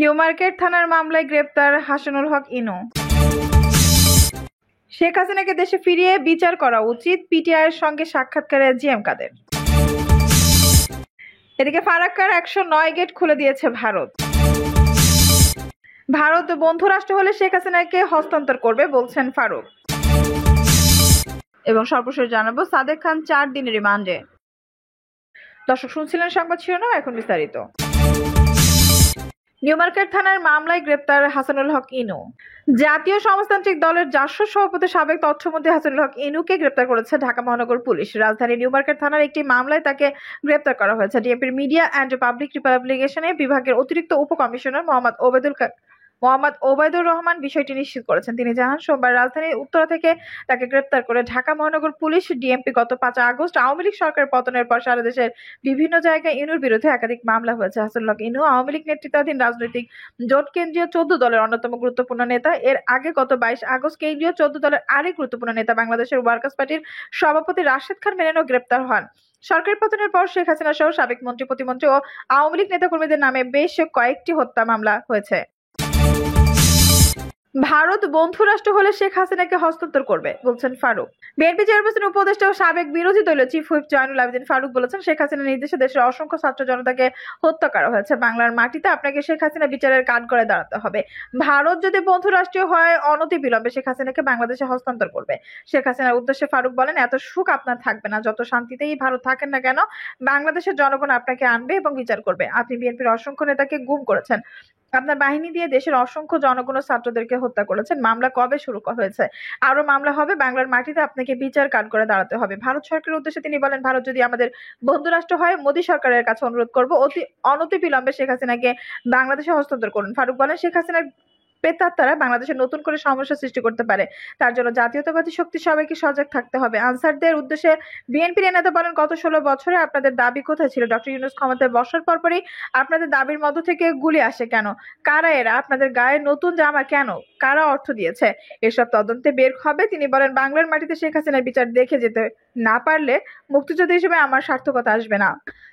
New Market থানার মামলায় গ্রেপ্তার হাসানুল হক ইনু। শেখ হাসিনাকে দেশে ফিরিয়ে বিচার করা উচিত, পিটিআইয়ের সঙ্গে সাক্ষাৎকারে জিএম কাদের। এদিকে ফারাক্কার 109 গেট খুলে দিয়েছে ভারত। ভারত বন্ধু রাষ্ট্র হলে শেখ হাসিনাকে হস্তান্তর করবে বলছেন ফারুক। এবং সর্বশেষ জানাবো সাদেক খান 4 দিনের রিমান্ডে। দর্শক শুনছিলেন সংবাদ শিরোনাম, এখন বিস্তারিত। নিউমার্কেট থানার মামলায় গ্রেপ্তার হাসানুল হক ইনু। জাতীয় সমাজতান্ত্রিক দলের জাসদ সভাপতি সাবেক তথ্যমন্ত্রী হাসানুল হক ইনুকে গ্রেপ্তার করেছে ঢাকা মহানগর পুলিশ। রাজধানী নিউমার্কেট থানার একটি মামলায় তাকে গ্রেপ্তার করা হয়েছে। ডিএমপির মিডিয়া অ্যান্ড পাবলিক রিপাবলিকেশনে বিভাগের অতিরিক্ত উপকমিশনার মোহাম্মদ ওবায়দুর রহমান বিষয়টি নিশ্চিত করেছেন। তিনি জানান, সোমবার রাজধানীর উত্তরা থেকে তাকে গ্রেপ্তার করে ঢাকা মহানগর পুলিশ। ডিএমপি গত 5 আগস্ট আওয়ামী লীগ সরকার পতনের পর সারা দেশের বিভিন্ন জায়গায় ইনুর বিরুদ্ধে একাধিক মামলা হয়েছে। হাসানুল হক ইনু আওয়ামী লীগ নেতৃত্বাধীন রাজনৈতিক জোট কেন্দ্রীয় 14 দলের অন্যতম গুরুত্বপূর্ণ নেতা। এর আগে গত 22 আগস্ট কেন্দ্রীয় 14 দলের আরেক গুরুত্বপূর্ণ নেতা বাংলাদেশের ওয়ার্কার্স পার্টির সভাপতি রাশেদ খান মেননও গ্রেপ্তার হন। সরকার পতনের পর শেখ হাসিনা সহ সাবেক মন্ত্রী, প্রতিমন্ত্রী ও আওয়ামী লীগ নেতাকর্মীদের নামে বেশ কয়েকটি হত্যা মামলা হয়েছে। ভারত বন্ধু রাষ্ট্র হলে শেখ হাসিনাকে হস্তান্তর করবে বলছেন ফারুক। বিএনপি চেয়ারপারসন উপদেষ্টা ও সাবেক বিরোধী দলীয় চিফ হুইপ জয়নুল আবেদিন ফারুক বলেছেন, শেখ হাসিনার নির্দেশে দেশের অসংখ্য ছাত্র জনতাকে হত্যা করা হয়েছে। বাংলার মাটিতে আপনাকে শেখ হাসিনা বিচারের কাঠগড়ায় দাঁড়াতে হবে। ভারত যদি বন্ধু রাষ্ট্রীয় হয়, অনতিবিলম্বে শেখ হাসিনাকে বাংলাদেশে হস্তান্তর করবে। শেখ হাসিনার উদ্দেশ্যে ফারুক বলেন, এত সুখ আপনার থাকবে না, যত শান্তিতেই ভারত থাকেন না কেন, বাংলাদেশের জনগণ আপনাকে আনবে এবং বিচার করবে। আপনি বিএনপির অসংখ্য নেতাকে গুম করেছেন, আপনার বাহিনী দিয়ে দেশের অসংখ্য জনগণ ও ছাত্রদেরকে হত্যা করেছেন। মামলা কবে শুরু হয়েছে? আরো মামলা হবে। বাংলার মাটিতে আপনাকে বিচার কাঠগড়ায় দাঁড়াতে হবে। ভারত সরকারের উদ্দেশ্যে তিনি বলেন, ভারত যদি আমাদের বন্ধু রাষ্ট্র হয়, মোদী সরকারের কাছে অনুরোধ করব অনতিবিলম্বে শেখ হাসিনাকে বাংলাদেশে হস্তান্তর করুন। ফারুক বলেন, শেখ হাসিনার প্রেতাত্মারা বাংলাদেশে নতুন করে সমস্যা সৃষ্টি করতে পারে, তার জন্য জাতীয়তাবাদী শক্তি সবাইকে সজাগ থাকতে হবে। আনসারদের উদ্দেশ্যে বিএনপির নেতা বলেন, গত 16 বছরে আপনাদের দাবি কোথায় ছিল? ডক্টর ইউনূস ক্ষমতায় বসার পরপরই আপনাদের দাবির মধ্য থেকে গুলি আসে কেন? কারা এরা? আপনাদের গায়ে নতুন জামা কেন? কারা অর্থ দিয়েছে? এসব তদন্তে বের হবে। তিনি বলেন, বাংলার মাটিতে শেখ হাসিনার বিচার দেখে যেতে না পারলে মুক্তিযোদ্ধা হিসেবে আমার সার্থকতা আসবে না।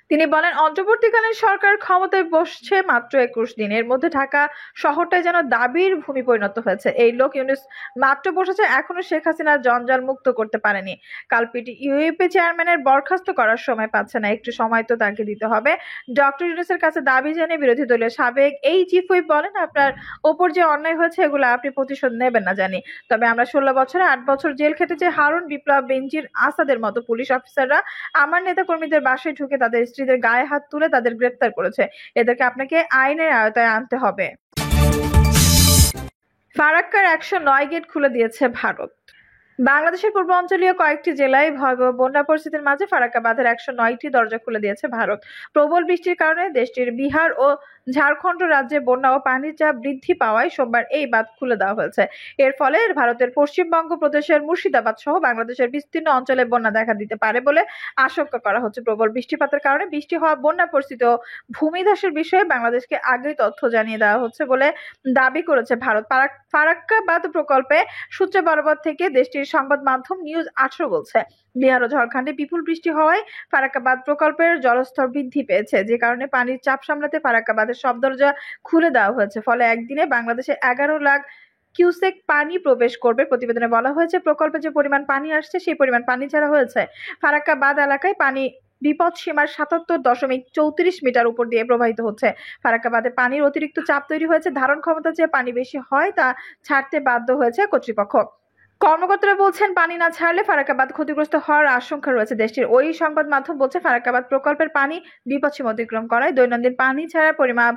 তিনি বলেন, অন্তর্বর্তীকালীন সরকার ক্ষমতায় বসছে মাত্র 21 দিন, এর মধ্যে ঢাকা শহরটাই যেন দাবির ভূমি পরিণত হয়েছে। এই লোক ইউনূস মাত্র বসেছে, এখনো শেখ হাসিনার জঞ্জাল মুক্ত করতে পারেনি। কালপিটি ইউএপি চেয়ারম্যানের বরখাস্ত করার সময় পাচ্ছে না, একটু সময় তো তাকে দিতে হবে। ডক্টর ইউনূসের কাছে দাবি জানিয়ে বিরোধী দলীয় সাবেক এই চিফ হুইপ বলেন, আপনার ওপর যে অন্যায় হয়েছে এগুলো আপনি প্রতিশোধ নেবেন না জানি, তবে আমরা 16 বছরে 8 বছর জেল খেটেছে। হারুন বিপ্লব, বেনজির আসাদের মতো পুলিশ অফিসাররা আমার নেতা কর্মীদের বাসায় ঢুকে তাদের স্ত্রীদের গায়ে হাত তুলে তাদের গ্রেপ্তার করেছে। এদেরকে আপনাকে আইনের আওতায় আনতে হবে। ফারাক্কার 109 গেট খুলে দিয়েছে ভারত। বাংলাদেশের পূর্বাঞ্চলীয় কয়েকটি জেলায় ভয়াবহ বন্যা পরিস্থিতির মাঝে ফারাক্কা বাঁধের 109টি দরজা খুলে দিয়েছে ভারত। প্রবল বৃষ্টির কারণে দেশটির বিহার ও ঝাড়খণ্ড রাজ্যে বন্যা ও পানির চাপ বৃদ্ধি পাওয়ায় সোমবার এই বাঁধ খুলে দেওয়া হয়েছে। এর ফলে ভারতের পশ্চিমবঙ্গ প্রদেশের মুর্শিদাবাদ সহ বাংলাদেশের বিস্তীর্ণ অঞ্চলে বন্যা দেখা দিতে পারে বলে আশঙ্কা করা হচ্ছে। প্রবল বৃষ্টিপাতের কারণে বৃষ্টি হওয়া, বন্যা পরিস্থিতি ও ভূমিধসের বিষয়ে বাংলাদেশকে আগেই তথ্য জানিয়ে দেওয়া হচ্ছে বলে দাবি করেছে ভারত। ফারাক্কা বাঁধ প্রকল্পে সূত্রে বরাবর থেকে দেশটির সংবাদ মাধ্যম নিউজ 18 বলছে, বিহার ও ঝাড়খণ্ডে বিপুল বৃষ্টি হওয়ায় ফারাক্কা বাঁধ প্রকল্পের জলস্তর বৃদ্ধি পেয়েছে, যে কারণে পানির চাপ সামলাতে ফারাক্কা বাঁধের সব দরজা খুলে দেওয়া হয়েছে। ফলে একদিনে বাংলাদেশে 11 লাখ কিউসেক পানি প্রবেশ করবে। প্রতিবেদনে বলা হয়েছে, প্রকল্পে যে পরিমাণ পানি আসছে সেই পরিমাণ পানি ছাড়া হয়েছে। ফারাক্কা বাঁধ এলাকায় পানি বিপদ সীমার 77.34 মিটার উপর দিয়ে প্রবাহিত হচ্ছে। ফারাক্কা বাঁধে পানির অতিরিক্ত চাপ তৈরি হয়েছে। ধারণ ক্ষমতা যে পানি বেশি হয় তা ছাড়তে বাধ্য হয়েছে কর্তৃপক্ষ। কর্মকর্তারা বলছেন, পানি না ছাড়লে ফারাক্কা বাঁধ ক্ষতিগ্রস্ত হওয়ার আশঙ্কা রয়েছে। দেশটির ওই সংবাদ মাধ্যম বলছে, ফারাক্কা বাঁধ প্রকল্পের পানি বিপদসীমা অতিক্রম করায় দৈনন্দিন পানি ছাড়ার পরিমাণ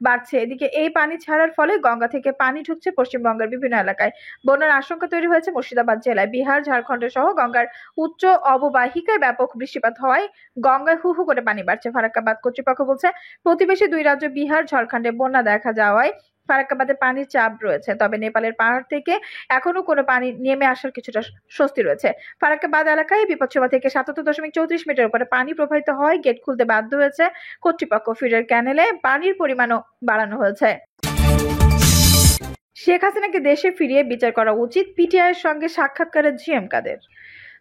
বাড়ছে। এদিকে এই পানি ছাড়ার ফলে গঙ্গা থেকে পানি ঢুকছে পশ্চিমবঙ্গের বিভিন্ন এলাকায়। বন্যার আশঙ্কা তৈরি হয়েছে মুর্শিদাবাদ জেলায়। বিহার, ঝাড়খণ্ড সহ গঙ্গার উচ্চ অববাহিকায় ব্যাপক বৃষ্টিপাত হওয়ায় গঙ্গায় হু হু করে পানি বাড়ছে। ফারাক্কা বাঁধ কর্তৃপক্ষ বলছে, প্রতিবেশী 2 রাজ্য বিহার, ঝাড়খণ্ডে বন্যা দেখা যাওয়ায় ফারাক্কা বাঁধে পানির চাপ রয়েছে, তবে নেপালের পাহাড় থেকে এখনো কোনো পানি নেমে আসার কিছুটা স্বস্তি রয়েছে। ফারাক্কা বাঁধ এলাকায় বিপদসীমা থেকে 77.34 মিটার উপরে পানি প্রবাহিত হয়। গেট খুলতে বাধ্য হয়েছে কর্তৃপক্ষ। ফিডার ক্যানেলে পানির পরিমাণও বাড়ানো হয়েছে। শেখ হাসিনাকে দেশে ফিরিয়ে বিচার করা উচিত, পিটিআইয়ের সঙ্গে সাক্ষাৎকারে জিএম কাদের।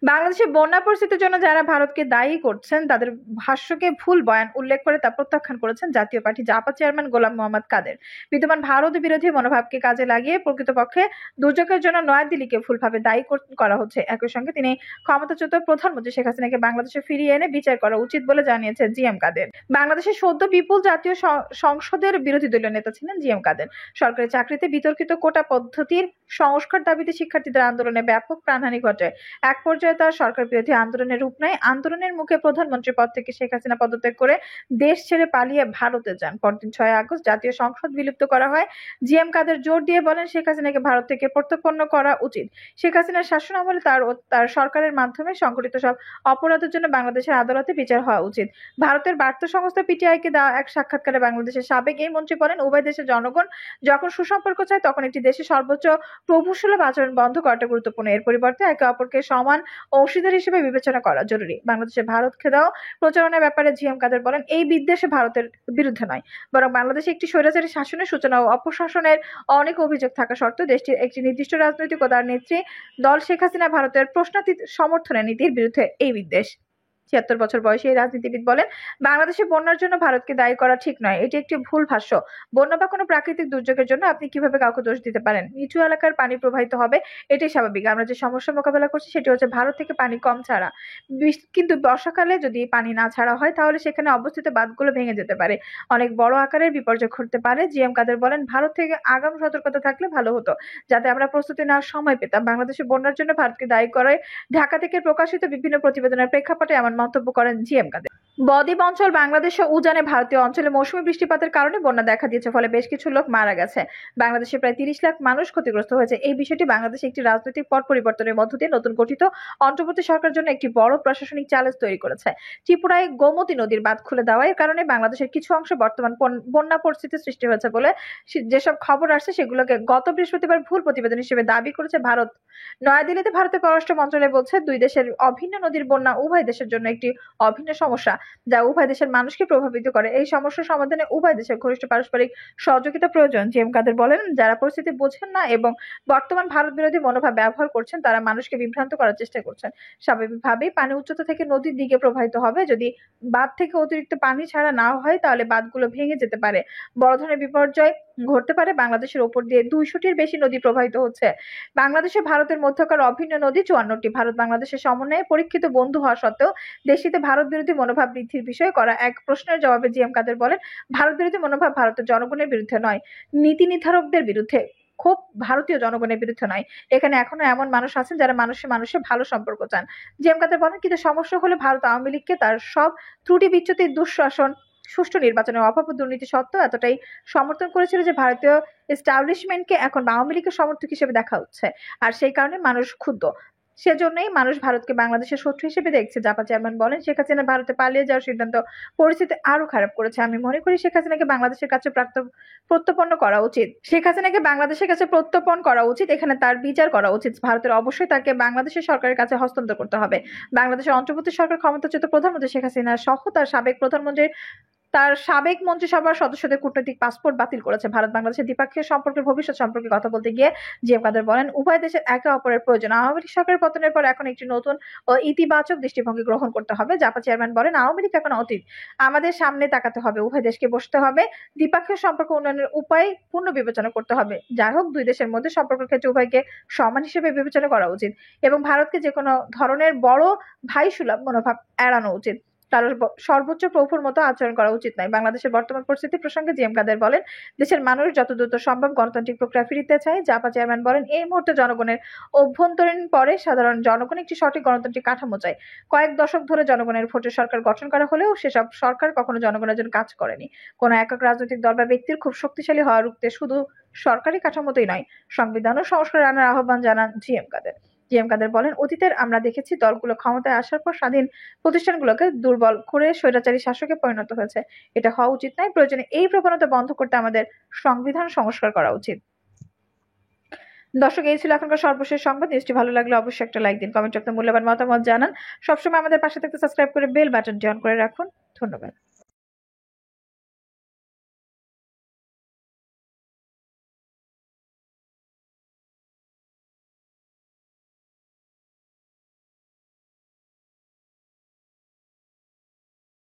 বাংলাদেশের বন্যা পরিস্থিতির জন্য যারা ভারতকে দায়ী করছেন তাদের ভাষ্যকে ভুল বয়ান উল্লেখ করে তা প্রত্যাখ্যান করেছেন জাতীয় পার্টি জাপা চেয়ারম্যান গোলাম মোহাম্মদ কাদের। বিদ্যমান ভারত বিরোধী মনোভাবকে কাজে লাগিয়ে প্রকৃতপক্ষে দুর্যোগের জন্য নয়াদিল্লিকে ভুলভাবে দায়ী করা হচ্ছে। একই সঙ্গে তিনি ক্ষমতাচ্যুত প্রধানমন্ত্রী শেখ হাসিনাকে বাংলাদেশে ফিরিয়ে এনে বিচার করা উচিত বলে জানিয়েছে জিএম কাদের। বাংলাদেশের সদ্য বিপুল জাতীয় সংসদের বিরোধী দলীয় নেতা ছিলেন জিএম কাদের। সরকারি চাকরিতে বিতর্কিত কোটা পদ্ধতির সংস্কার দাবিতে শিক্ষার্থীদের আন্দোলনে ব্যাপক প্রাণহানি ঘটে। এক পর্যায়ে তার সরকার বিরোধী আন্দোলনের রূপ নেয়। আন্দোলনের মুখে প্রধানমন্ত্রীর পদ থেকে শেখ হাসিনা পদত্যাগ করে দেশ ছেড়ে পালিয়ে ভারতে যান। পরদিন 6 আগস্ট জাতীয় সংসদ বিলুপ্ত করা হয়। জিএম কাদের জোর দিয়ে বলেন শেখ হাসিনাকে ভারত থেকে প্রত্যর্পণ করা উচিত। শেখ হাসিনার শাসন আমলে তার সরকারের মাধ্যমে সংঘটিত সব অপরাধের জন্য বাংলাদেশের আদালতে বিচার হওয়া উচিত। ভারতের বার্তা সংস্থা পিটিআইকে দেওয়া এক সাক্ষাৎকারে বাংলাদেশের সাবেক এই মন্ত্রী বলেন উভয় দেশের জনগণ যখন সুসম্পর্ক চায় তখন একটি দেশের সর্বোচ্চ প্রভুসুলভ আচরণ বন্ধ করাটা গুরুত্বপূর্ণ। এর পরিবর্তে একে অপরকে সমান অংশীদার হিসেবে বিবেচনা করা জরুরি। বাংলাদেশে ভারত খেদাও প্রচারণার ব্যাপারে জিএম কাদের বলেন এই বিদ্বেষে ভারতের বিরুদ্ধে নয়, বরং বাংলাদেশে একটি স্বৈরাচারী শাসনের সূচনা ও অপশাসনের অনেক অভিযোগ থাকা সত্ত্বেও দেশটির একটি নির্দিষ্ট রাজনৈতিক ও তার নেত্রী দল শেখ হাসিনা ভারতের প্রশ্নাতীত সমর্থনের নীতির বিরুদ্ধে এই বিদ্বেষ। ৭৬ বছর বয়সী এই রাজনীতিবিদ বলেন বাংলাদেশে বন্যার জন্য ভারতকে দায়ী করা ঠিক নয়, এটি একটি ভুল ভাষ্য। বন্যা বা কোনো প্রাকৃতিক দুর্যোগের জন্য আপনি কিভাবে কাউকে দোষ দিতে পারেন? নিচু এলাকার পানি প্রবাহিত হবে, এটাই স্বাভাবিক। আমরা যে সমস্যার মোকাবেলা করছি সেটি হচ্ছে ভারত থেকে পানি কম ছাড়া। কিন্তু বর্ষাকালে যদি পানি না ছাড়া হয় তাহলে সেখানে অবস্থিত বাঁধগুলো ভেঙে যেতে পারে, অনেক বড় আকারের বিপর্যয় ঘটতে পারে। জিএম কাদের বলেন ভারত থেকে আগাম সতর্কতা থাকলে ভালো হতো, যাতে আমরা প্রস্তুতি নেওয়ার সময় পেতাম। বাংলাদেশে বন্যার জন্য ভারতকে দায়ী করে ঢাকা থেকে প্রকাশিত বিভিন্ন প্রতিবেদনের প্রেক্ষাপটে এমন মন্তব্য করেন জিএম কাদের। বদ্বীপ অঞ্চল বাংলাদেশ ও উজানে ভারতীয় অঞ্চলে মৌসুমী বৃষ্টিপাতের কারণে বন্যা দেখা দিয়েছে, ফলে বেশ কিছু লোক মারা গেছে। বাংলাদেশে প্রায় ৩০ লাখ মানুষ ক্ষতিগ্রস্ত হয়েছে। এই বিষয়টি বাংলাদেশে একটি রাজনৈতিক পট পরিবর্তনের মধ্য দিয়ে নতুন গঠিত অন্তর্বর্তী সরকারের জন্য একটি বড় প্রশাসনিক চ্যালেঞ্জ তৈরি করেছে। ত্রিপুরায় গোমতী নদীর বাঁধ খুলে দেওয়ার কারণে বাংলাদেশের কিছু অংশে বর্তমান বন্যা পরিস্থিতি সৃষ্টি হয়েছে বলে যেসব খবর আসছে সেগুলোকে গত বৃহস্পতিবার ভুল প্রতিবেদন হিসেবে দাবি করেছে ভারত। নয়াদিল্লিতে ভারতের পররাষ্ট্র মন্ত্রণালয় বলছে দুই দেশের অভিন্ন নদীর বন্যা উভয় দেশের জন্য একটি অভিন্ন সমস্যা, যা উভয় দেশের মানুষকে প্রভাবিত করে। এই সমস্যা সমাধানে উভয় দেশের ঘনিষ্ঠ পারস্পরিক সহযোগিতা প্রয়োজন। জিএম কাদের বলেন যারা পরিস্থিতি বোঝেন না এবং বর্তমান ভারত বিরোধী মনোভাব ব্যবহার করছেন তারা মানুষকে বিভ্রান্ত করার চেষ্টা করছেন। স্বাভাবিকভাবেই পানি উচ্চতা থেকে নদীর দিকে প্রবাহিত হবে। যদি বাঁধ থেকে অতিরিক্ত পানি ছাড়া না হয় তাহলে বাঁধগুলো ভেঙে যেতে পারে, বড় ধরনের বিপর্যয় ঘটতে পারে। বাংলাদেশের ওপর দিয়ে ২০০টির বেশি নদী প্রবাহিত হচ্ছে। বাংলাদেশে ভারতের মধ্যকার অভিন্ন নদী ৫৪টি। ভারত বাংলাদেশের সমন্বয়ে পরীক্ষিত বন্ধু হওয়া সত্ত্বেও দেশটিতে ভারত বিরোধী মনোভাব বৃদ্ধির বিষয়ে করা এক প্রশ্নের জবাবে জিএম কাদের বলেন ভারত বিরোধী মনোভাব ভারতের জনগণের বিরুদ্ধে নয়, নীতি নির্ধারকদের বিরুদ্ধে, খুব ভারতীয় জনগণের বিরুদ্ধে নয়। এখানে এখনো এমন মানুষ আছেন যারা মানুষে মানুষে ভালো সম্পর্ক চান। জিএম কাদের বলেন কিন্তু সমস্যা হলে ভারত আওয়ামী লীগকে তার সব ত্রুটি বিচ্যুতি, দুঃশাসন, সুষ্ঠু নির্বাচনের অভাব ও দুর্নীতি সত্ত্বেও এতটাই সমর্থন করেছিল যে ভারতীয় এস্টাবলিশমেন্টকে এখন আওয়ামী লীগের সমর্থক হিসেবে দেখা হচ্ছে, আর সেই কারণে মানুষ ক্ষুব্ধ। সেজন্যই মানুষ ভারতকে বাংলাদেশের শত্রু হিসেবে দেখছে। জাপা চেয়ারম্যান বলেন শেখ হাসিনা ভারতে পালিয়ে যাওয়ার সিদ্ধান্ত পরিস্থিতি আরো খারাপ করেছে। আমি মনে করি শেখ হাসিনাকে বাংলাদেশের কাছে প্রত্যর্পণ করা উচিত। শেখ হাসিনাকে বাংলাদেশের কাছে প্রত্যর্পণ করা উচিত, এখানে তার বিচার করা উচিত। ভারতের অবশ্যই তাকে বাংলাদেশের সরকারের কাছে হস্তান্তর করতে হবে। বাংলাদেশের অন্তর্বর্তী সরকার ক্ষমতাচ্যুত প্রধানমন্ত্রী শেখ হাসিনা সহ তার সাবেক মন্ত্রিসভার সদস্যদের কূটনৈতিক পাসপোর্ট বাতিল করেছে। ভারত বাংলাদেশের দ্বিপাক্ষিক সম্পর্কের ভবিষ্যৎ সম্পর্কে কথা বলতে গিয়ে জিএম কাদের বলেন উভয় দেশের একে অপরের প্রয়োজন। আওয়ামী লীগ সরকারের পতনের পর এখন একটি নতুন ও ইতিবাচক দৃষ্টিভঙ্গি গ্রহণ করতে হবে। জাপা চেয়ারম্যান বলেন আওয়ামী লীগ এখন অতীত, আমাদের সামনে তাকাতে হবে। উভয় দেশকে বসতে হবে, দ্বিপাক্ষিক সম্পর্ক উন্নয়নের উপায় পূর্ণ বিবেচনা করতে হবে। যাই হোক, দুই দেশের মধ্যে সম্পর্কের ক্ষেত্রে উভয়কে সমান হিসেবে বিবেচনা করা উচিত এবং ভারতকে যে কোনো ধরনের বড় ভাই সুলভ মনোভাব এড়ানো উচিত। কারোর সর্বোচ্চ প্রভুর মতো আচরণ করা উচিত নয়। বাংলাদেশের বর্তমান পরিস্থিতি প্রসঙ্গে জিএম কাদের বলেন দেশের মানুষ যত দ্রুত সম্ভব গণতান্ত্রিক প্রক্রিয়া ফিরিতে চায়। জাপা চেয়ারম্যান বলেন এই মুহূর্তে জনগণের অভ্যন্তরীণ পরে সাধারণ জনগণ একটি সঠিক গণতান্ত্রিক কাঠামো চায়। কয়েক দশক ধরে জনগণের ভোটে সরকার গঠন করা হলেও সেসব সরকার কখনো জনগণের জন্য কাজ করেনি। কোনো একক রাজনৈতিক দল বা ব্যক্তির খুব শক্তিশালী হওয়া রুখতে শুধু সরকারি কাঠামোতেই নয়, সংবিধানও সংস্কার আনার আহ্বান জানান জিএম কাদের। জিএম কাদের বলেন অতীতের আমরা দেখেছি দলগুলো ক্ষমতায় আসার পর স্বাধীন প্রতিষ্ঠানগুলোকে দুর্বল করে স্বৈরাচারী শাসকে পরিণত হয়েছে। এটা হওয়া উচিত নয়। প্রয়োজনে এই প্রবণতা বন্ধ করতে আমাদের সংবিধান সংস্কার করা উচিত। দর্শক, এই ছিল এখনকার সর্বশেষ সংবাদ। নিউজটি ভালো লাগলে অবশ্যই একটা লাইক দিন, কমেন্টে আপনার মূল্যবান মতামত জানান। সবসময় আমাদের পাশে থাকতে সাবস্ক্রাইব করে বেল বাটনটি অন করে রাখুন। ধন্যবাদ।